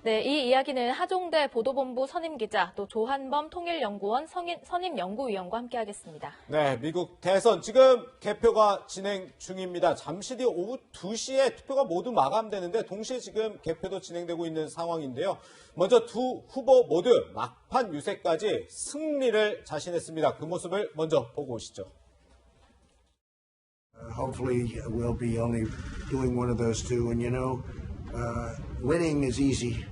네, 이 이야기는 하종대 보도본부 선임기자, 또 조한범 통일연구원 선임연구위원과 함께하겠습니다. 네, 미국 대선 지금 개표가 진행 중입니다. 잠시 뒤 오후 2시에 투표가 모두 마감되는데 동시에 지금 개표도 진행되고 있는 상황인데요. 먼저 두 후보 모두 막판 유세까지 승리를 자신했습니다. 그 모습을 먼저 보고 오시죠. Hopefully we'll be only doing one of those two. And winning is easy.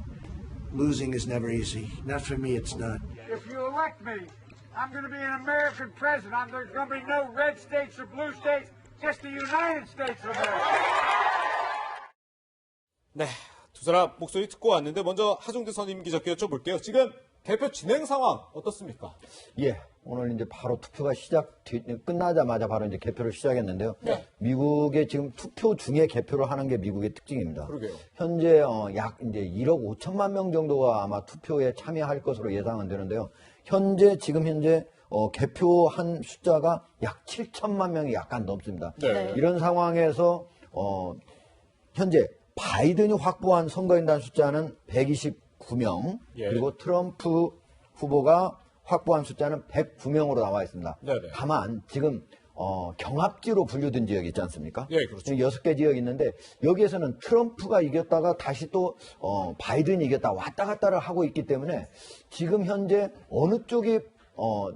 Losing is never easy. Not for me, it's not. If you elect me, I'm going to be an American president. There's going to be no red states or blue states, just the United States of America. 네, 두 사람 목소리 듣고 왔는데 먼저 하종대 선임 기자께 여쭤볼게요. 지금 개표 진행 상황 어떻습니까? 예, 오늘 이제 바로 투표가 끝나자마자 바로 이제 개표를 시작했는데요. 네. 미국의 지금 투표 중에 개표를 하는 게 미국의 특징입니다. 그러게요. 현재 약 이제 1억 5천만 명 정도가 아마 투표에 참여할 것으로 예상은 되는데요. 지금 현재 개표한 숫자가 약 7천만 명이 약간 넘습니다. 네. 이런 상황에서 현재 바이든이 확보한 선거인단 숫자는 129명, 예. 그리고 트럼프 후보가 확보한 숫자는 109명으로 나와 있습니다. 네네. 다만 지금 경합지로 분류된 지역이 있지 않습니까? 예, 그렇죠. 6개 지역이 있는데 여기에서는 트럼프가 이겼다가 다시 또 바이든이 이겼다 왔다 갔다를 하고 있기 때문에 지금 현재 어느 쪽이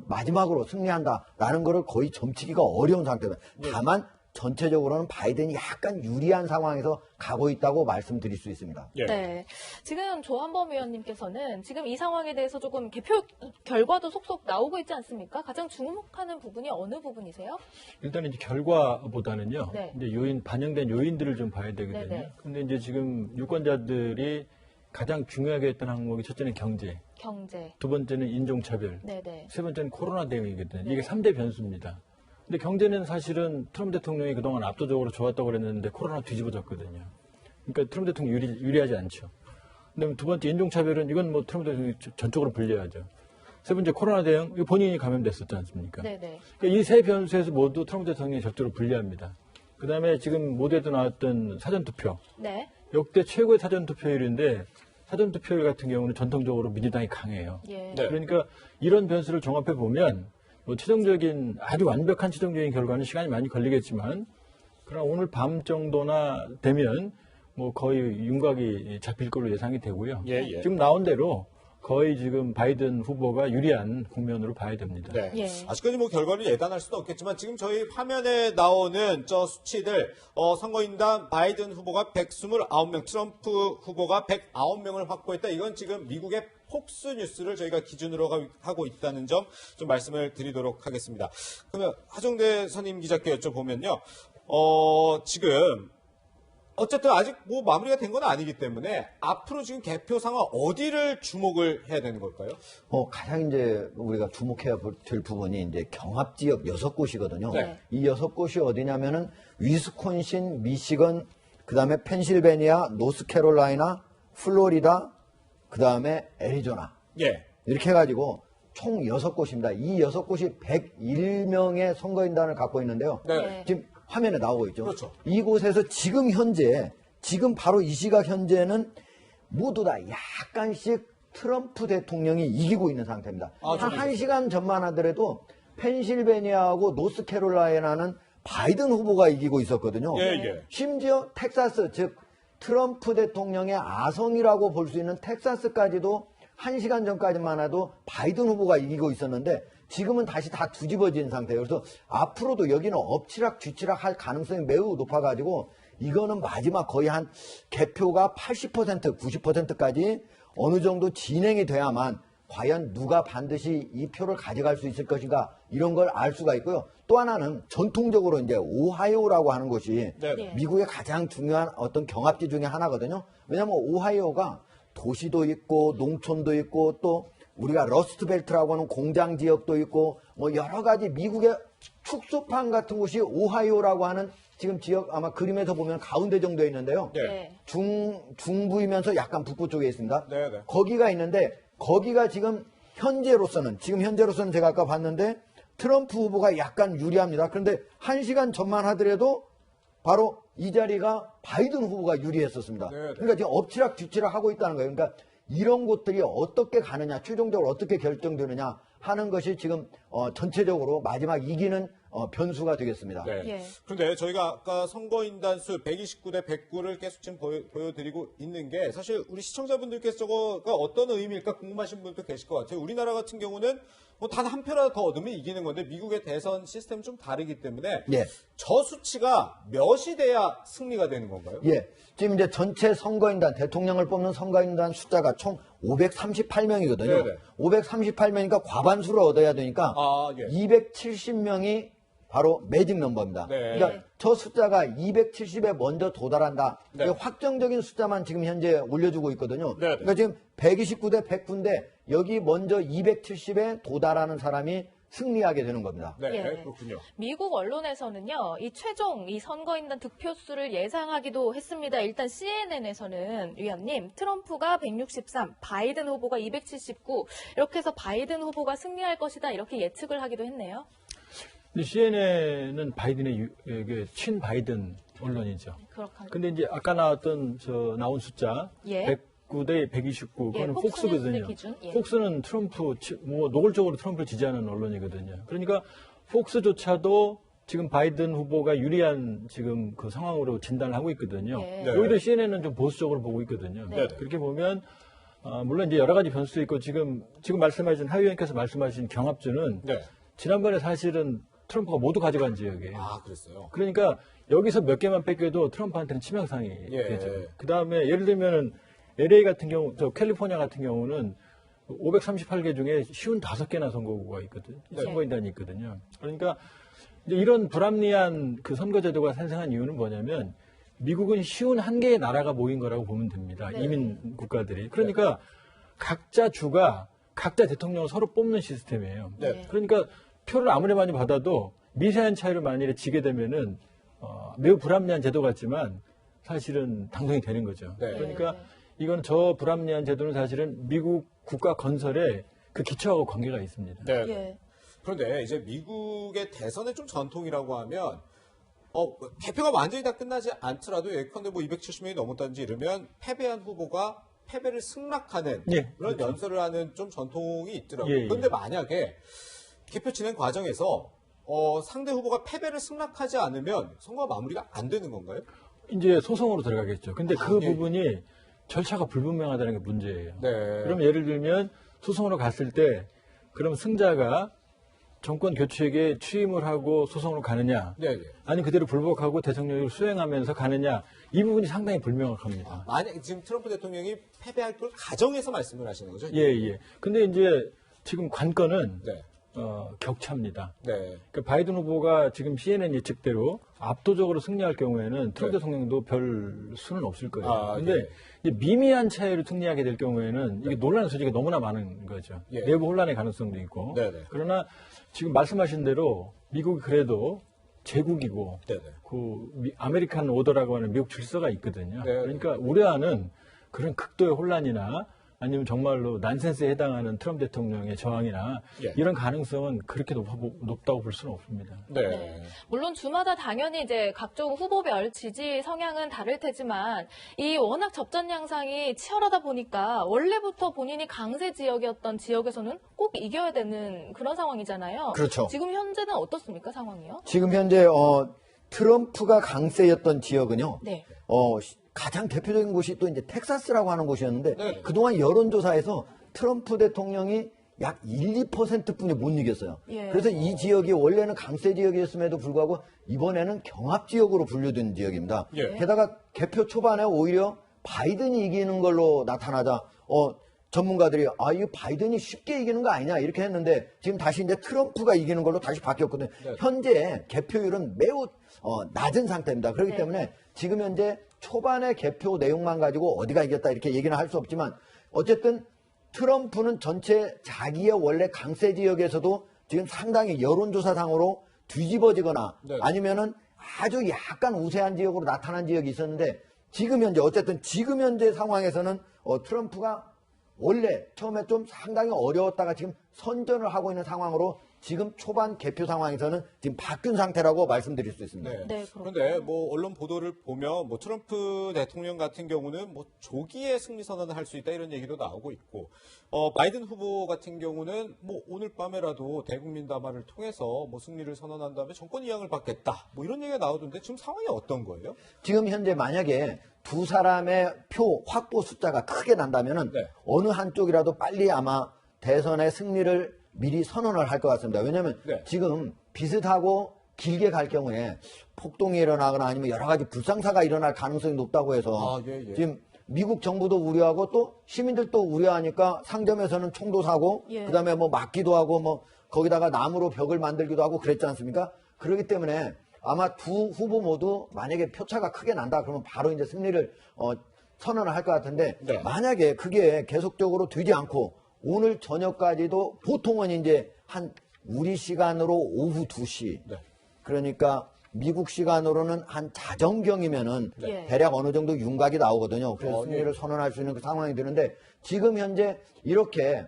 마지막으로 승리한다라는 것을 거의 점치기가 어려운 상태입니다. 다만 전체적으로는 바이든이 약간 유리한 상황에서 가고 있다고 말씀드릴 수 있습니다. 예. 네, 지금 조한범 의원님께서는 지금 이 상황에 대해서 조금 개표 결과도 속속 나오고 있지 않습니까? 가장 주목하는 부분이 어느 부분이세요? 일단 이제 결과보다는요. 네. 이제 반영된 요인들을 좀 봐야 되거든요. 네네. 근데 이제 지금 유권자들이 가장 중요하게 했던 항목이 첫째는 경제, 두 번째는 인종차별, 네네. 세 번째는 코로나 대응이거든요. 이게 3대 변수입니다. 근데 경제는 사실은 트럼프 대통령이 그동안 압도적으로 좋았다고 그랬는데 코로나 뒤집어졌거든요. 그러니까 트럼프 대통령 유리하지 않죠. 그다음에 두 번째 인종차별은 이건 뭐 트럼프 대통령이 전적으로 불리하죠. 세 번째 코로나 대응, 이거 본인이 감염됐었지 않습니까? 네네. 그러니까 이 세 변수에서 모두 트럼프 대통령이 적절히 불리합니다. 그다음에 지금 모두에도 나왔던 사전투표. 네. 역대 최고의 사전투표율인데 사전투표율 같은 경우는 전통적으로 민주당이 강해요. 예. 네. 그러니까 이런 변수를 종합해 보면 최종적인 아주 완벽한 최종적인 결과는 시간이 많이 걸리겠지만 그러나 오늘 밤 정도나 되면 뭐 거의 윤곽이 잡힐 걸로 예상이 되고요. 예, 예. 지금 나온 대로 거의 지금 바이든 후보가 유리한 국면으로 봐야 됩니다. 네. 예. 아직까지 뭐 결과를 예단할 수는 없겠지만 지금 저희 화면에 나오는 저 수치들 선거인단 바이든 후보가 129명, 트럼프 후보가 109명을 확보했다. 이건 지금 미국의 폭스뉴스를 저희가 기준으로 하고 있다는 점 좀 말씀을 드리도록 하겠습니다. 그러면 하종대 선임 기자께 여쭤보면요. 지금 어쨌든 아직 뭐 마무리가 된 건 아니기 때문에 앞으로 지금 개표 상황 어디를 주목을 해야 되는 걸까요? 가장 이제 우리가 주목해야 될 부분이 이제 경합 지역 6곳이거든요. 네. 이 6곳이 어디냐면은 위스콘신, 미시건, 그 다음에 펜실베니아, 노스캐롤라이나, 플로리다, 그 다음에 애리조나. 예. 이렇게 해가지고 총 6곳입니다. 이 6곳이 101명의 선거인단을 갖고 있는데요. 네. 지금 화면에 나오고 있죠. 그렇죠. 이곳에서 지금 바로 이 시각 현재는 모두 다 약간씩 트럼프 대통령이 이기고 있는 상태입니다. 한 시간 전만 하더라도 펜실베니아하고 노스캐롤라이나는 바이든 후보가 이기고 있었거든요. 예, 예. 심지어 텍사스, 즉 트럼프 대통령의 아성이라고 볼 수 있는 텍사스까지도 1시간 전까지만 해도 바이든 후보가 이기고 있었는데 지금은 다시 다 뒤집어진 상태예요. 그래서 앞으로도 여기는 엎치락 뒤치락 할 가능성이 매우 높아가지고 이거는 마지막 거의 한 개표가 80%, 90%까지 어느 정도 진행이 돼야만 과연 누가 반드시 이 표를 가져갈 수 있을 것인가 이런 걸 알 수가 있고요. 또 하나는 전통적으로 이제 오하이오라고 하는 곳이 네. 미국의 가장 중요한 어떤 경합지 중에 하나거든요. 왜냐하면 오하이오가 도시도 있고 농촌도 있고 또 우리가 러스트벨트라고 하는 공장 지역도 있고 뭐 여러 가지 미국의 축소판 같은 곳이 오하이오라고 하는 지금 지역 아마 그림에서 보면 가운데 정도에 있는데요. 네. 중부이면서 약간 북부 쪽에 있습니다. 네, 네. 거기가 있는데 거기가 지금 현재로서는 제가 아까 봤는데 트럼프 후보가 약간 유리합니다. 그런데 1시간 전만 하더라도 바로 이 자리가 바이든 후보가 유리했었습니다. 네. 그러니까 지금 엎치락 뒤치락 하고 있다는 거예요. 그러니까 이런 것들이 어떻게 가느냐, 최종적으로 어떻게 결정되느냐 하는 것이 지금 전체적으로 마지막 이기는 변수가 되겠습니다. 네. 예. 그런데 저희가 아까 선거인단 수 129대 109를 계속 지금 보여드리고 있는 게 사실 우리 시청자분들께서 저거가 어떤 의미일까 궁금하신 분도 계실 것 같아요. 우리나라 같은 경우는 뭐 단 한 표라도 더 얻으면 이기는 건데 미국의 대선 시스템이 좀 다르기 때문에 예. 저 수치가 몇이 돼야 승리가 되는 건가요? 예. 지금 이제 전체 선거인단, 대통령을 뽑는 선거인단 숫자가 총 538명이거든요. 네네. 538명이니까 과반수를 얻어야 되니까 아, 예. 270명이 바로 매직 넘버입니다. 네. 그러니까 저 숫자가 270에 먼저 도달한다. 네. 이게 확정적인 숫자만 지금 현재 올려주고 있거든요. 네. 그러니까 지금 129대 109인데 여기 먼저 270에 도달하는 사람이 승리하게 되는 겁니다. 네, 예. 그렇군요. 미국 언론에서는요, 이 최종 이 선거인단 득표수를 예상하기도 했습니다. 일단 CNN에서는 위원님, 트럼프가 163, 바이든 후보가 279, 이렇게 해서 바이든 후보가 승리할 것이다 이렇게 예측을 하기도 했네요. 근데 CNN은 바이든의 친 바이든 언론이죠. 그렇군요. 근데 이제 아까 나온 숫자 예. 109대 129 예, 그거는 폭스 폭스거든요. 뉴스 기준. 예. 폭스는 노골적으로 트럼프를 지지하는 언론이거든요. 그러니까 폭스조차도 지금 바이든 후보가 유리한 지금 그 상황으로 진단을 하고 있거든요. 예. 네. 오히려 CNN은 좀 보수적으로 보고 있거든요. 네. 그렇게 보면 물론 이제 여러 가지 변수도 있고 지금 말씀하신 하 의원께서 말씀하신 경합주는 네. 지난번에 사실은 트럼프가 모두 가져간 지역이에요. 아, 그랬어요. 그러니까 여기서 몇 개만 뺏겨도 트럼프한테는 치명상이 예. 되죠. 그 다음에 예를 들면은 LA 같은 경우, 캘리포니아 같은 경우는 538개 중에 55개나 선거구가 있거든요. 네. 선거인단이 있거든요. 그러니까 이제 이런 불합리한 그 선거제도가 탄생한 이유는 뭐냐면 미국은 쉬운 한 개의 나라가 모인 거라고 보면 됩니다. 네. 이민 국가들이. 그러니까 각자 주가 각자 대통령을 서로 뽑는 시스템이에요. 네. 그러니까 표를 아무리 많이 받아도 미세한 차이로 만일에 지게 되면은 매우 불합리한 제도 같지만 사실은 당선이 되는 거죠. 네. 그러니까 이건 저 불합리한 제도는 사실은 미국 국가 건설에 그 기초하고 관계가 있습니다. 네. 예. 그런데 이제 미국의 대선의 좀 전통이라고 하면 개표가 완전히 다 끝나지 않더라도 예컨대 뭐 270명이 넘었다든지 이러면 패배한 후보가 패배를 승낙하는 예, 그런 그렇죠. 연설을 하는 좀 전통이 있더라고요. 예, 예. 그런데 만약에 개표 진행 과정에서 상대 후보가 패배를 승낙하지 않으면 선거가 마무리가 안 되는 건가요? 이제 소송으로 들어가겠죠. 근데 그 예. 부분이 절차가 불분명하다는 게 문제예요. 네. 그럼 예를 들면 소송으로 갔을 때 그럼 승자가 정권 교체에 취임을 하고 소송으로 가느냐, 네, 네. 아니 그대로 불복하고 대통령을 수행하면서 가느냐, 이 부분이 상당히 불명확합니다. 만약 지금 트럼프 대통령이 패배할 걸 가정해서 말씀을 하시는 거죠? 예, 예. 근데 이제 지금 관건은 네. 격차입니다. 네. 그러니까 바이든 후보가 지금 CNN 예측대로 압도적으로 승리할 경우에는 트럼프 네. 대통령도 별 수는 없을 거예요. 아, 근데 네. 이제 미미한 차이로 승리하게 될 경우에는 이게 논란의 소지가 너무나 많은 거죠. 예. 내부 혼란의 가능성도 있고. 네, 네. 그러나 지금 말씀하신 대로 미국이 그래도 제국이고 네, 네. 그 아메리칸 오더라고 하는 미국 질서가 있거든요. 네. 그러니까 우려하는 그런 극도의 혼란이나 아니면 정말로 난센스에 해당하는 트럼프 대통령의 저항이나 예. 이런 가능성은 그렇게 높다고 볼 수는 없습니다. 네. 네. 물론 주마다 당연히 이제 각종 후보별 지지 성향은 다를 테지만 이 워낙 접전 양상이 치열하다 보니까 원래부터 본인이 강세 지역이었던 지역에서는 꼭 이겨야 되는 그런 상황이잖아요. 그렇죠. 지금 현재는 어떻습니까 상황이요? 지금 현재 트럼프가 강세였던 지역은요. 네. 가장 대표적인 곳이 또 이제 텍사스라고 하는 곳이었는데 네. 그동안 여론조사에서 트럼프 대통령이 약 1, 2%뿐이 못 이겼어요. 예. 그래서 이 지역이 원래는 강세 지역이었음에도 불구하고 이번에는 경합 지역으로 분류된 지역입니다. 예. 게다가 개표 초반에 오히려 바이든이 이기는 걸로 나타나자 전문가들이 이 바이든이 쉽게 이기는 거 아니냐 이렇게 했는데 지금 다시 이제 트럼프가 이기는 걸로 다시 바뀌었거든요. 네. 현재 개표율은 매우 낮은 상태입니다. 그렇기 네. 때문에 지금 현재 초반의 개표 내용만 가지고 어디가 이겼다 이렇게 얘기는 할 수 없지만 어쨌든 트럼프는 전체 자기의 원래 강세 지역에서도 지금 상당히 여론조사상으로 뒤집어지거나 네. 아니면은 아주 약간 우세한 지역으로 나타난 지역이 있었는데 지금 현재 상황에서는 트럼프가 원래 처음에 좀 상당히 어려웠다가 지금 선전을 하고 있는 상황으로 지금 초반 개표 상황에서는 지금 바뀐 상태라고 말씀드릴 수 있습니다. 네. 네, 그렇군요. 그런데 뭐 언론 보도를 보면 뭐 트럼프 대통령 같은 경우는 뭐 조기에 승리 선언을 할 수 있다 이런 얘기도 나오고 있고, 바이든 후보 같은 경우는 뭐 오늘 밤에라도 대국민 담화를 통해서 뭐 승리를 선언한 다음에 정권 이양을 받겠다 뭐 이런 얘기가 나오던데 지금 상황이 어떤 거예요? 지금 현재 만약에 두 사람의 표 확보 숫자가 크게 난다면은 네. 어느 한쪽이라도 빨리 아마 대선의 승리를 미리 선언을 할 것 같습니다. 왜냐하면 네. 지금 비슷하고 길게 갈 경우에 폭동이 일어나거나 아니면 여러 가지 불상사가 일어날 가능성이 높다고 해서 아, 예, 예. 지금 미국 정부도 우려하고 또 시민들도 우려하니까 상점에서는 총도 사고 예. 그다음에 뭐 막기도 하고 뭐 거기다가 나무로 벽을 만들기도 하고 그랬지 않습니까? 그렇기 때문에 아마 두 후보 모두 만약에 표차가 크게 난다 그러면 바로 이제 승리를 선언을 할 것 같은데 네. 만약에 그게 계속적으로 되지 않고 오늘 저녁까지도 보통은 이제 한 우리 시간으로 오후 2시 네. 그러니까 미국 시간으로는 한 자정경이면은 네. 대략 어느 정도 윤곽이 나오거든요. 그래서 예. 승리를 선언할 수 있는 그 상황이 되는데 지금 현재 이렇게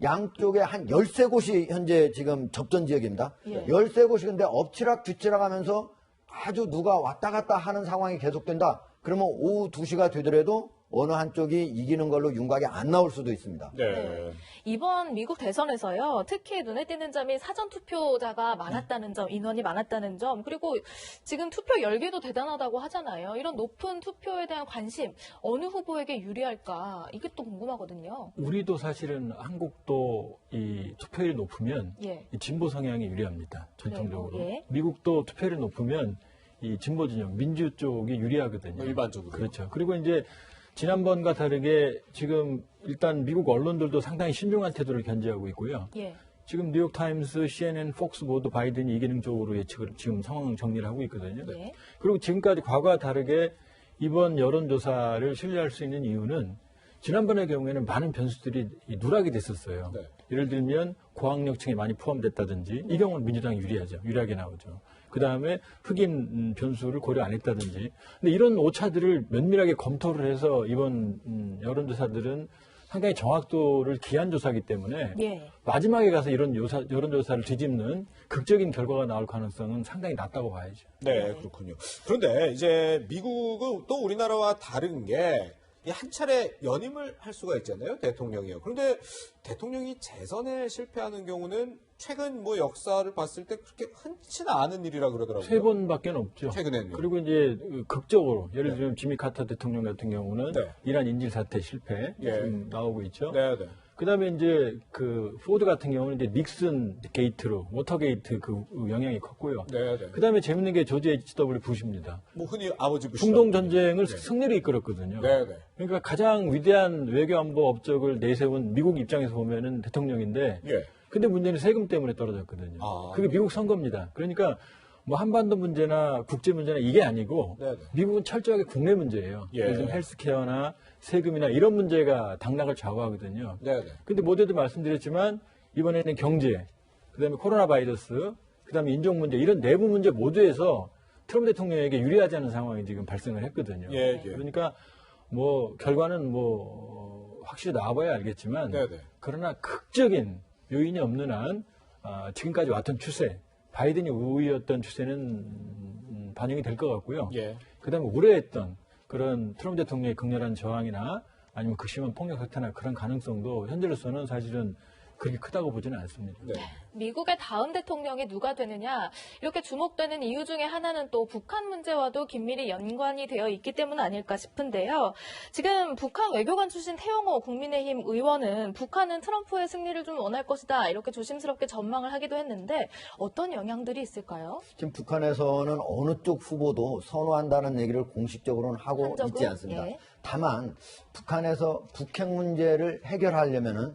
양쪽에 한 13곳이 현재 지금 접전 지역입니다. 예. 13곳이 근데 엎치락 뒤치락 하면서 아주 누가 왔다 갔다 하는 상황이 계속된다. 그러면 오후 2시가 되더라도 어느 한쪽이 이기는 걸로 윤곽이 안 나올 수도 있습니다. 네. 이번 미국 대선에서요, 특히 눈에 띄는 점이 사전 투표자가 많았다는 점, 인원이 많았다는 점, 그리고 지금 투표 열기도 대단하다고 하잖아요. 이런 높은 투표에 대한 관심, 어느 후보에게 유리할까? 이게 또 궁금하거든요. 우리도 사실은 한국도 이 투표율이 높으면 예. 이 진보 성향이 유리합니다. 전통적으로. 예. 미국도 투표율이 높으면 이 진보 진영, 민주 쪽이 유리하거든요. 일반적으로. 그렇죠. 그리고 이제 지난번과 다르게 지금 일단 미국 언론들도 상당히 신중한 태도를 견지하고 있고요. 예. 지금 뉴욕타임스, CNN, 폭스 모두 바이든이 이기는 쪽으로 예측을 지금 상황 정리를 하고 있거든요. 네. 그리고 지금까지 과거와 다르게 이번 여론조사를 신뢰할 수 있는 이유는 지난번의 경우에는 많은 변수들이 누락이 됐었어요. 네. 예를 들면 고학력층이 많이 포함됐다든지 이 경우는 민주당이 유리하게 나오죠. 그 다음에 흑인 변수를 고려 안 했다든지. 근데 이런 오차들을 면밀하게 검토를 해서 이번 여론조사들은 상당히 정확도를 기한 조사이기 때문에 예. 마지막에 가서 이런 여론조사를 뒤집는 극적인 결과가 나올 가능성은 상당히 낮다고 봐야죠. 네, 그렇군요. 그런데 이제 미국은 또 우리나라와 다른 게 한 차례 연임을 할 수가 있잖아요, 대통령이요. 그런데 대통령이 재선에 실패하는 경우는 최근 뭐 역사를 봤을 때 그렇게 흔치는 않은 일이라 그러더라고요. 3번밖에 없죠. 최근에는요. 그리고 이제 극적으로 예를 들면 지미 카터 대통령 같은 경우는 네. 이란 인질 사태 실패 예. 지금 나오고 있죠. 네, 네. 그다음에 이제 그 포드 같은 경우는 이제 닉슨 게이트로 워터게이트 그 영향이 컸고요. 네, 네. 그다음에 재밌는 게 조지 H.W. 부시입니다. 뭐 흔히 아버지 부시. 중동 전쟁을 승리로 이끌었거든요. 네, 네. 그러니까 가장 위대한 외교안보 업적을 내세운 미국 입장에서 보면은 대통령인데, 예. 근데 문제는 세금 때문에 떨어졌거든요. 아, 그게 미국 선거입니다. 그러니까 뭐 한반도 문제나 국제 문제나 이게 아니고 네네. 미국은 철저하게 국내 문제예요. 예. 예를 들면 헬스케어나 세금이나 이런 문제가 당락을 좌우하거든요. 네, 네. 근데 모두도 말씀드렸지만 이번에는 경제, 그다음에 코로나 바이러스, 그다음에 인종 문제 이런 내부 문제 모두에서 트럼프 대통령에게 유리하지 않은 상황이 지금 발생을 했거든요. 예, 예. 그러니까 뭐 결과는 뭐 확실히 나와봐야 알겠지만 네네. 그러나 극적인 요인이 없는 한 지금까지 왔던 추세, 바이든이 우위였던 추세는 반영이 될 것 같고요. 예. 그다음에 우려했던 그런 트럼프 대통령의 극렬한 저항이나 아니면 극심한 폭력 사태나 그런 가능성도 현재로서는 사실은 그렇게 크다고 보지는 않습니다. 네. 미국의 다음 대통령이 누가 되느냐 이렇게 주목되는 이유 중에 하나는 또 북한 문제와도 긴밀히 연관이 되어 있기 때문 아닐까 싶은데요. 지금 북한 외교관 출신 태영호 국민의힘 의원은 북한은 트럼프의 승리를 좀 원할 것이다 이렇게 조심스럽게 전망을 하기도 했는데 어떤 영향들이 있을까요? 지금 북한에서는 어느 쪽 후보도 선호한다는 얘기를 공식적으로는 하고 한 적은? 있지 않습니다. 예. 다만 북한에서 북핵 문제를 해결하려면은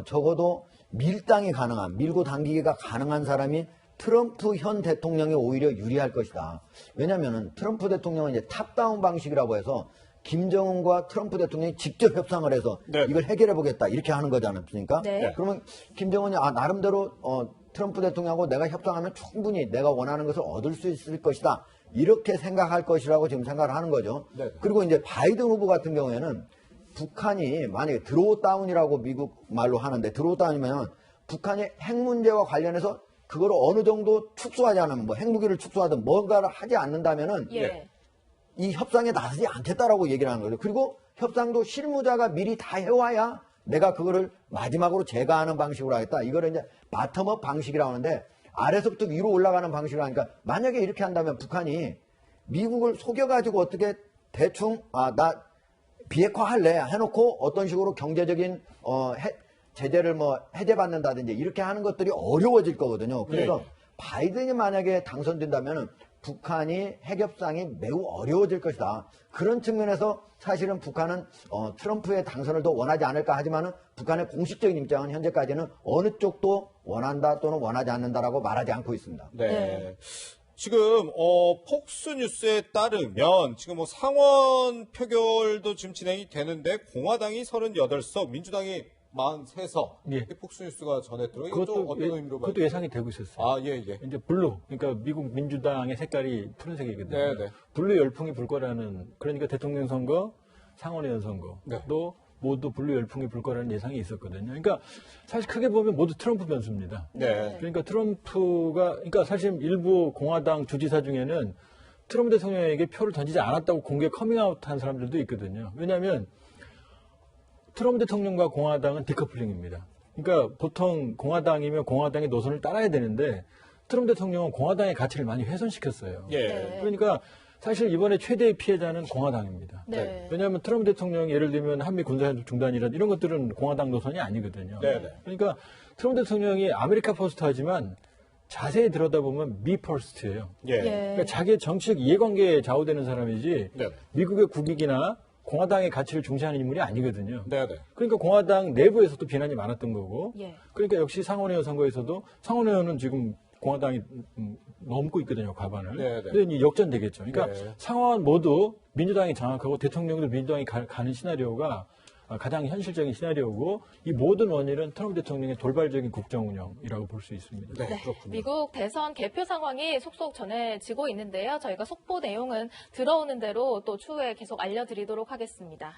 적어도 밀당이 가능한, 밀고 당기기가 가능한 사람이 트럼프 현 대통령이 오히려 유리할 것이다. 왜냐면은 트럼프 대통령은 이제 탑다운 방식이라고 해서 김정은과 트럼프 대통령이 직접 협상을 해서 네. 이걸 해결해 보겠다 이렇게 하는 거지 않습니까? 네. 그러면 김정은이 나름대로 트럼프 대통령하고 내가 협상하면 충분히 내가 원하는 것을 얻을 수 있을 것이다. 이렇게 생각할 것이라고 지금 생각을 하는 거죠. 네. 그리고 이제 바이든 후보 같은 경우에는 북한이 만약에 드로우 다운이라고 미국 말로 하는데 드로우 다운이면 북한이 핵 문제와 관련해서 그걸 어느 정도 축소하지 않으면 뭐 핵무기를 축소하든 뭔가를 하지 않는다면은 예. 이 협상에 나서지 않겠다라고 얘기를 하는 거죠. 그리고 협상도 실무자가 미리 다 해와야 내가 그거를 마지막으로 제거하는 방식으로 하겠다. 이거를 이제 바텀업 방식이라고 하는데 아래서부터 위로 올라가는 방식으로 하니까 만약에 이렇게 한다면 북한이 미국을 속여가지고 어떻게 대충 나 비핵화할래 해놓고 어떤 식으로 경제적인 제재를 뭐 해제받는다든지 이렇게 하는 것들이 어려워질 거거든요. 그래서 네. 바이든이 만약에 당선된다면은 북한이 핵협상이 매우 어려워질 것이다. 그런 측면에서 사실은 북한은 트럼프의 당선을 더 원하지 않을까 하지만은 북한의 공식적인 입장은 현재까지는 어느 쪽도 원한다 또는 원하지 않는다라고 말하지 않고 있습니다. 네. 네. 지금 폭스뉴스에 따르면 지금 뭐 상원 표결도 지금 진행이 되는데 공화당이 38석, 민주당이 43석. 예. 폭스뉴스가 전했더라고요. 이거 좀 어떤 의미로 그것도 예상이 되고 있었어요. 아, 예, 예. 이제 블루, 그러니까 미국 민주당의 색깔이 푸른색이거든요. 네, 네. 블루 열풍이 불 거라는, 그러니까 대통령 선거, 상원의원 선거도 네. 모두 블루 열풍이 불 거라는 예상이 있었거든요. 그러니까 사실 크게 보면 모두 트럼프 변수입니다. 네. 그러니까 트럼프가, 그러니까 사실 일부 공화당 주지사 중에는 트럼프 대통령에게 표를 던지지 않았다고 공개 커밍아웃한 사람들도 있거든요. 왜냐하면 트럼프 대통령과 공화당은 디커플링입니다. 그러니까 보통 공화당이면 공화당의 노선을 따라야 되는데 트럼프 대통령은 공화당의 가치를 많이 훼손시켰어요. 예. 네. 그러니까 사실 이번에 최대의 피해자는 공화당입니다. 네. 왜냐하면 트럼프 대통령이 예를 들면 한미 군사 중단이라든 이런 것들은 공화당 노선이 아니거든요. 네, 네. 그러니까 트럼프 대통령이 아메리카 퍼스트 하지만 자세히 들여다보면 미 퍼스트예요. 예. 그러니까 자기의 정치적 이해관계에 좌우되는 사람이지 네. 미국의 국익이나 공화당의 가치를 중시하는 인물이 아니거든요. 네, 네. 그러니까 공화당 내부에서도 비난이 많았던 거고 예. 그러니까 역시 상원의원 선거에서도 상원의원은 지금 공화당이 넘고 있거든요, 과반을. 네, 네. 근데 역전되겠죠. 그러니까 네. 상원 모두 민주당이 장악하고 대통령도 민주당이 가는 시나리오가 가장 현실적인 시나리오고 이 모든 원인은 트럼프 대통령의 돌발적인 국정 운영이라고 볼 수 있습니다. 네, 네, 그렇군요. 미국 대선 개표 상황이 속속 전해지고 있는데요. 저희가 속보 내용은 들어오는 대로 또 추후에 계속 알려드리도록 하겠습니다.